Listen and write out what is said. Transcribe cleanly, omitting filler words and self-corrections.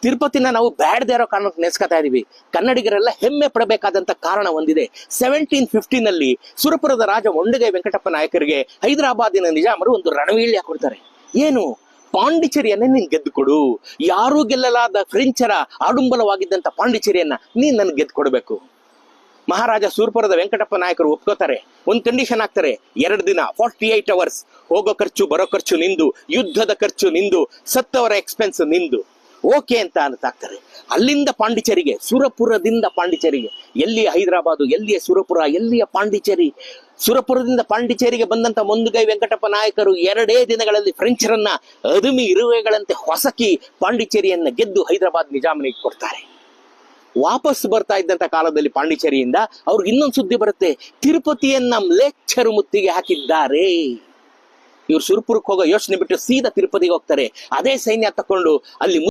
ತಿರುಪತಿನ ನಾವು ಬ್ಯಾಡದೇ ಇರೋ ಕಾರಣಕ್ಕೆ ನೆನೆಸ್ಕೊತಾ ಇದೀವಿ. ಕನ್ನಡಿಗರೆಲ್ಲ ಹೆಮ್ಮೆ ಪಡಬೇಕಾದಂತ ಕಾರಣ ಒಂದಿದೆ. 1750 ಸುರಪುರದ ರಾಜ ಮೊಂಡಗೈ ವೆಂಕಟಪ್ಪ ನಾಯಕರಿಗೆ ಹೈದರಾಬಾದಿನ ನಿಜಾಮರು ಒಂದು ರಣವೀಳ್ಯ ಕೊಡ್ತಾರೆ. ಏನು? ಪಾಂಡಿಚೇರಿಯನ್ನೇ ನೀನ್ ಗೆದ್ದು ಕೊಡು, ಯಾರೂ ಗೆಲ್ಲಲಾದ ಫ್ರೆಂಚರ ಆಡುಂಬಲವಾಗಿದ್ದಂತ ಪಾಂಡಿಚೇರಿಯನ್ನ ನೀನ್ ನನ್ಗೆ ಗೆದ್ದು ಕೊಡ್ಬೇಕು. ಮಹಾರಾಜ ಸುರಪುರದ ವೆಂಕಟಪ್ಪ ನಾಯಕರು ಒಪ್ಕೋತಾರೆ. ಒಂದು ಕಂಡೀಷನ್ ಹಾಕ್ತಾರೆ, 2 ದಿನ 48 hours ಹೋಗೋ ಖರ್ಚು ಬರೋ ಖರ್ಚು ನಿಂದು, ಯುದ್ಧದ ಖರ್ಚು ನಿಂದು, ಸತ್ತವರ ಎಕ್ಸ್ಪೆನ್ಸ್ ನಿಂದು. ಓಕೆ ಅಂತ ಹಾಕ್ತಾರೆ. ಅಲ್ಲಿಂದ ಪಾಂಡಿಚೇರಿಗೆ, ಸುರಪುರದಿಂದ ಪಾಂಡಿಚೇರಿಗೆ, ಎಲ್ಲಿಯ ಹೈದರಾಬಾದು, ಎಲ್ಲಿಯ ಸುರಪುರ, ಎಲ್ಲಿಯ ಪಾಂಡಿಚೇರಿ. ಸುರಪುರದಿಂದ ಪಾಂಡಿಚೇರಿಗೆ ಬಂದಂತ ಮೊಂಡಗೈ ವೆಂಕಟಪ್ಪ ನಾಯಕರು 2 ದಿನಗಳಲ್ಲಿ ಫ್ರೆಂಚರನ್ನ ಅದುಮಿ ಇರುವೆಗಳಂತೆ ಹೊಸಕಿ ಪಾಂಡಿಚೇರಿಯನ್ನ ಗೆದ್ದು ಹೈದರಾಬಾದ್ ನಿಜಾಮನಿಗೆ ಕೊಡ್ತಾರೆ. ವಾಪಸ್ ಬರ್ತಾ ಇದ್ದಂತ ಕಾಲದಲ್ಲಿ ಪಾಂಡಿಚೇರಿಯಿಂದ ಅವ್ರಿಗೆ ಇನ್ನೊಂದು ಸುದ್ದಿ ಬರುತ್ತೆ, ತಿರುಪತಿಯನ್ನ ಮ್ಲೇಚ್ಛರು ಮುತ್ತಿಗೆ ಹಾಕಿದ್ದಾರೆ. ಇವ್ರು ಸುರಪುರಕ್ಕೆ ಹೋಗೋ ಯೋಚನೆ ಬಿಟ್ಟು ಸೀದಾ ತಿರುಪತಿಗೆ ಹೋಗ್ತಾರೆ. ಅದೇ ಸೈನ್ಯ ತಕೊಂಡು ಅಲ್ಲಿ